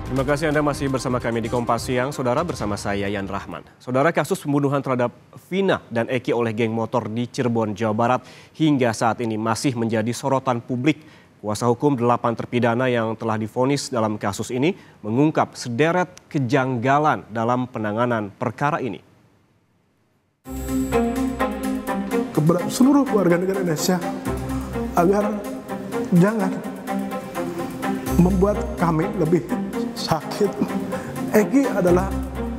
Terima kasih Anda masih bersama kami di Kompas Siang. Saudara, bersama saya Yan Rahman. Saudara, kasus pembunuhan terhadap Vina dan Eki oleh geng motor di Cirebon, Jawa Barat hingga saat ini masih menjadi sorotan publik. Kuasa hukum 8 terpidana yang telah divonis dalam kasus ini mengungkap sederet kejanggalan dalam penanganan perkara ini. Kepada seluruh warga negara Indonesia agar jangan membuat kami lebih sakit. Eki adalah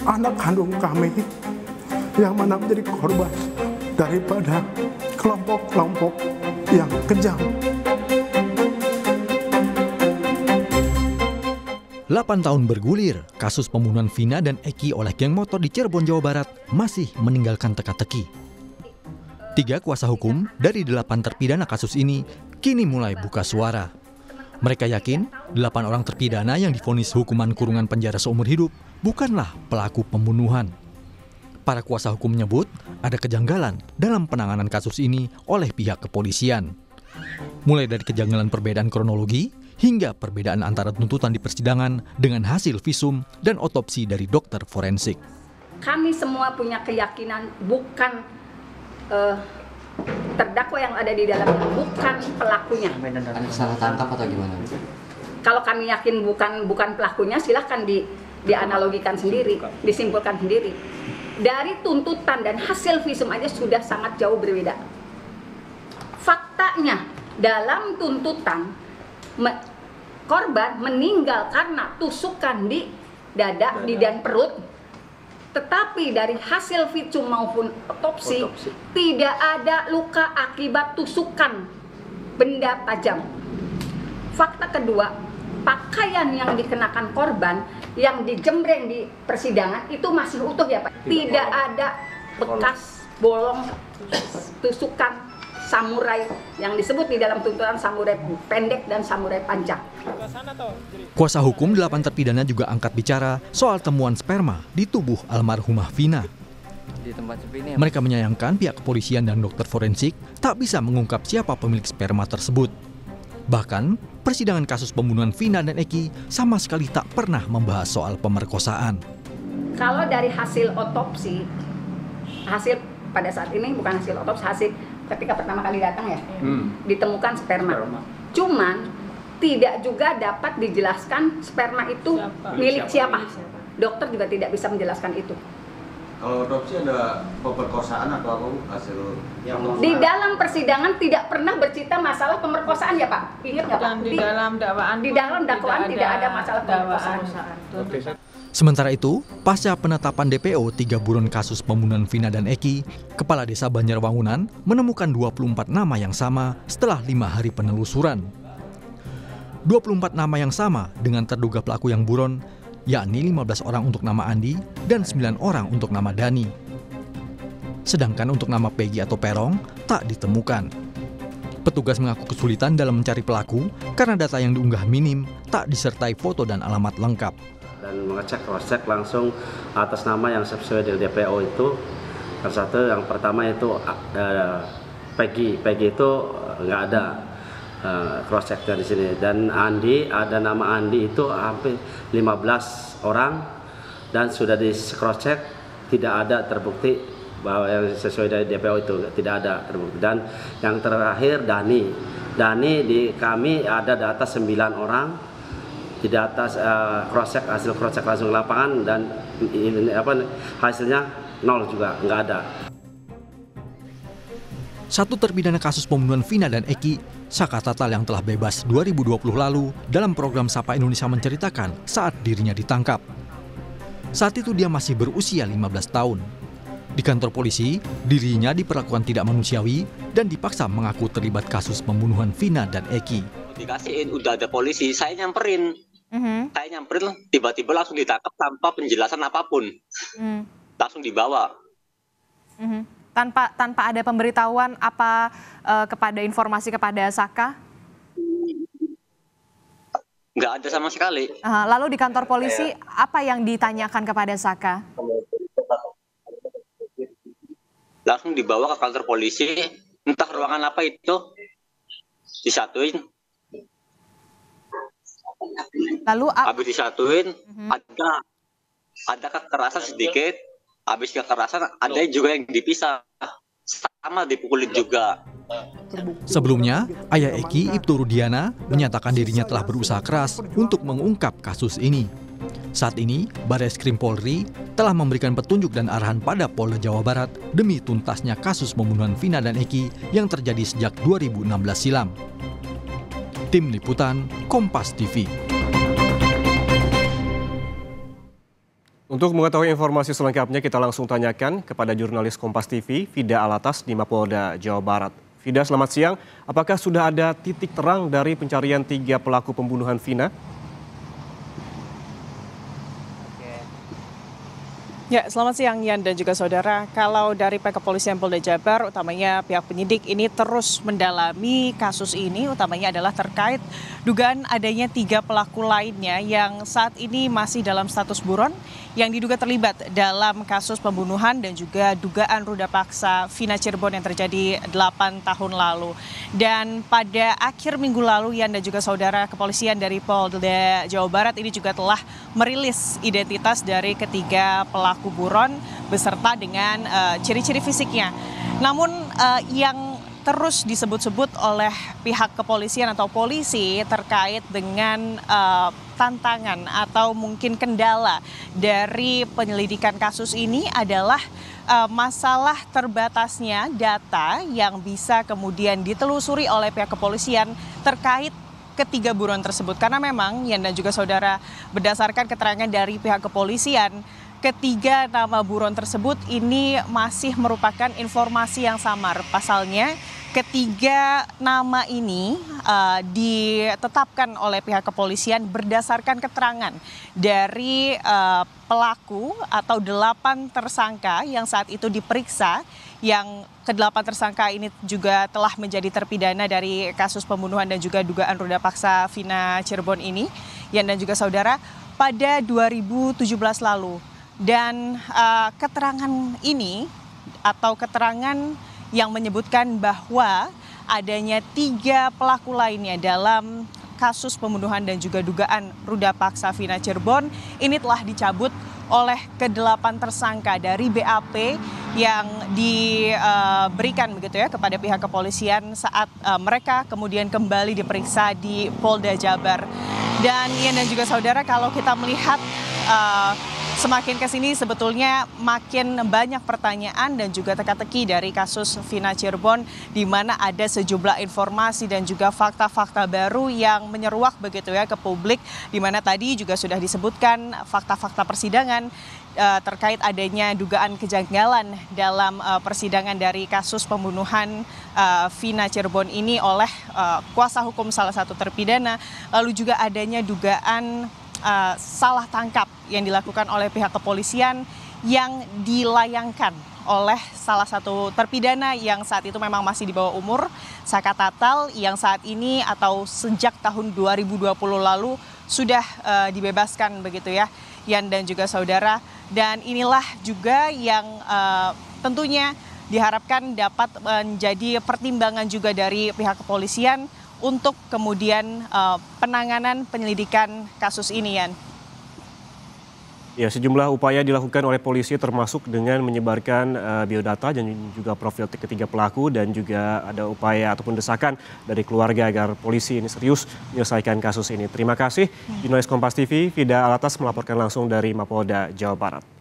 anak kandung kami yang mana menjadi korban daripada kelompok-kelompok yang kejam. 8 tahun bergulir, kasus pembunuhan Vina dan Eki oleh geng motor di Cirebon, Jawa Barat masih meninggalkan teka-teki. 3 kuasa hukum dari 8 terpidana kasus ini kini mulai buka suara. Mereka yakin 8 orang terpidana yang divonis hukuman kurungan penjara seumur hidup bukanlah pelaku pembunuhan. Para kuasa hukum menyebut ada kejanggalan dalam penanganan kasus ini oleh pihak kepolisian. Mulai dari kejanggalan perbedaan kronologi hingga perbedaan antara tuntutan di persidangan dengan hasil visum dan otopsi dari dokter forensik. Kami semua punya keyakinan bukan terdakwa yang ada di dalamnya, bukan pelakunya. Ada salah tangkap atau gimana? Kalau kami yakin bukan pelakunya, silahkan dianalogikan sendiri, disimpulkan sendiri. Dari tuntutan dan hasil visum aja sudah sangat jauh berbeda. Faktanya dalam tuntutan korban meninggal karena tusukan di dada, di dan perut. Tetapi dari hasil visum maupun otopsi tidak ada luka akibat tusukan benda tajam. Fakta kedua, pakaian yang dikenakan korban yang dijembreng di persidangan itu masih utuh ya Pak. Tidak ada bekas bolong tusukan samurai yang disebut di dalam tuntutan samurai pendek dan samurai panjang. Kuasa hukum 8 terpidana juga angkat bicara soal temuan sperma di tubuh almarhumah Vina. Mereka menyayangkan pihak kepolisian dan dokter forensik tak bisa mengungkap siapa pemilik sperma tersebut. Bahkan, persidangan kasus pembunuhan Vina dan Eki sama sekali tak pernah membahas soal pemerkosaan. Kalau dari hasil otopsi, hasil pada saat ini bukan hasil otopsi, hasil ketika pertama kali datang ya, ditemukan sperma. Cuman tidak juga dapat dijelaskan sperma itu milik siapa. Dokter juga tidak bisa menjelaskan itu. Kalau otopsi ada pemerkosaan atau apa hasil yang di dalam persidangan tidak pernah bercerita masalah pemerkosaan ya Pak. Ingat nggak Pak? Di dalam dakwaan. Di dalam dakwaan tidak ada masalah pemerkosaan. Sementara itu, pasca penetapan DPO 3 buron kasus pembunuhan Vina dan Eki, Kepala Desa Banjarwangunan menemukan 24 nama yang sama setelah 5 hari penelusuran. 24 nama yang sama dengan terduga pelaku yang buron, yakni 15 orang untuk nama Andi dan 9 orang untuk nama Dani. Sedangkan untuk nama Peggy atau Perong tak ditemukan. Petugas mengaku kesulitan dalam mencari pelaku karena data yang diunggah minim, tak disertai foto dan alamat lengkap. Dan mengecek cross-check langsung atas nama yang sesuai dengan DPO itu. Satu yang pertama itu Peggy itu nggak ada cross-checknya di sini. Dan Andi, ada nama Andi itu hampir 15 orang dan sudah di cross-check tidak ada terbukti bahwa yang sesuai dari DPO itu tidak ada terbukti. Dan yang terakhir Dani di kami ada data 9 orang. Di atas cross-check, hasil cross-check langsung lapangan dan hasilnya 0 juga, nggak ada. Satu terpidana kasus pembunuhan Vina dan Eki, Saka Tatal yang telah bebas 2020 lalu dalam program Sapa Indonesia menceritakan saat dirinya ditangkap. Saat itu dia masih berusia 15 tahun. Di kantor polisi, dirinya diperlakukan tidak manusiawi dan dipaksa mengaku terlibat kasus pembunuhan Vina dan Eki. Dikasihin, udah ada polisi, saya nyamperin. Saya nyamperin, tiba-tiba langsung ditangkap tanpa penjelasan apapun. Langsung dibawa. Tanpa ada pemberitahuan apa kepada informasi kepada Saka? Nggak ada sama sekali. Lalu di kantor polisi, apa yang ditanyakan kepada Saka? Langsung dibawa ke kantor polisi, entah ruangan apa itu, disatuin. Lalu habis disatuin ada kekerasan sedikit, habis kekerasan ada juga yang dipisah, sama dipukulin juga. Sebelumnya, ayah Eki, Ibtu Rudiana, menyatakan dirinya telah berusaha keras untuk mengungkap kasus ini. Saat ini, Barreskrim Polri telah memberikan petunjuk dan arahan pada Polda Jawa Barat demi tuntasnya kasus pembunuhan Vina dan Eki yang terjadi sejak 2016 silam. Tim Liputan, Kompas TV. Untuk mengetahui informasi selengkapnya, kita langsung tanyakan kepada jurnalis Kompas TV, Fida Alatas di Mapolda, Jawa Barat. Fida, selamat siang. Apakah sudah ada titik terang dari pencarian 3 pelaku pembunuhan Vina? Ya, selamat siang Yan dan juga saudara. Kalau dari pihak kepolisian Polda Jabar, utamanya pihak penyidik ini terus mendalami kasus ini, utamanya adalah terkait dugaan adanya 3 pelaku lainnya yang saat ini masih dalam status buron yang diduga terlibat dalam kasus pembunuhan dan juga dugaan ruda paksa Vina Cirebon yang terjadi 8 tahun lalu. Dan pada akhir minggu lalu, Yan dan juga saudara, kepolisian dari Polda Jawa Barat ini juga telah merilis identitas dari ketiga pelaku buron beserta dengan ciri-ciri fisiknya. Namun yang terus disebut-sebut oleh pihak kepolisian atau polisi terkait dengan tantangan atau mungkin kendala dari penyelidikan kasus ini adalah masalah terbatasnya data yang bisa kemudian ditelusuri oleh pihak kepolisian terkait ketiga buron tersebut. Karena memang, Yan dan juga saudara, berdasarkan keterangan dari pihak kepolisian, ketiga nama buron tersebut ini masih merupakan informasi yang samar. Pasalnya, ketiga nama ini ditetapkan oleh pihak kepolisian berdasarkan keterangan dari pelaku atau 8 tersangka yang saat itu diperiksa, yang ke-8 tersangka ini juga telah menjadi terpidana dari kasus pembunuhan dan juga dugaan ruda paksa Vina Cirebon ini, Yan dan juga saudara, pada 2017 lalu. Dan keterangan ini atau keterangan yang menyebutkan bahwa adanya 3 pelaku lainnya dalam kasus pembunuhan dan juga dugaan ruda paksa Vina Cirebon ini telah dicabut oleh ke-8 tersangka dari BAP yang diberikan begitu ya kepada pihak kepolisian saat mereka kemudian kembali diperiksa di Polda Jabar. Dan Ian dan juga saudara, kalau kita melihat semakin ke sini sebetulnya makin banyak pertanyaan dan juga teka-teki dari kasus Vina Cirebon, di mana ada sejumlah informasi dan juga fakta-fakta baru yang menyeruak begitu ya ke publik, di mana tadi juga sudah disebutkan fakta-fakta persidangan terkait adanya dugaan kejanggalan dalam persidangan dari kasus pembunuhan Vina Cirebon ini oleh kuasa hukum salah satu terpidana, lalu juga adanya dugaan salah tangkap yang dilakukan oleh pihak kepolisian yang dilayangkan oleh salah satu terpidana yang saat itu memang masih di bawah umur, Saka Tatal, yang saat ini atau sejak tahun 2020 lalu sudah dibebaskan begitu ya, Yan dan juga saudara. Dan inilah juga yang tentunya diharapkan dapat menjadi pertimbangan juga dari pihak kepolisian untuk kemudian penanganan penyelidikan kasus ini, Yan. Ya, sejumlah upaya dilakukan oleh polisi termasuk dengan menyebarkan biodata dan juga profil ketiga pelaku, dan juga ada upaya ataupun desakan dari keluarga agar polisi ini serius menyelesaikan kasus ini. Terima kasih jurnalis Kompas TV Fida Alatas melaporkan langsung dari Mapolda, Jawa Barat.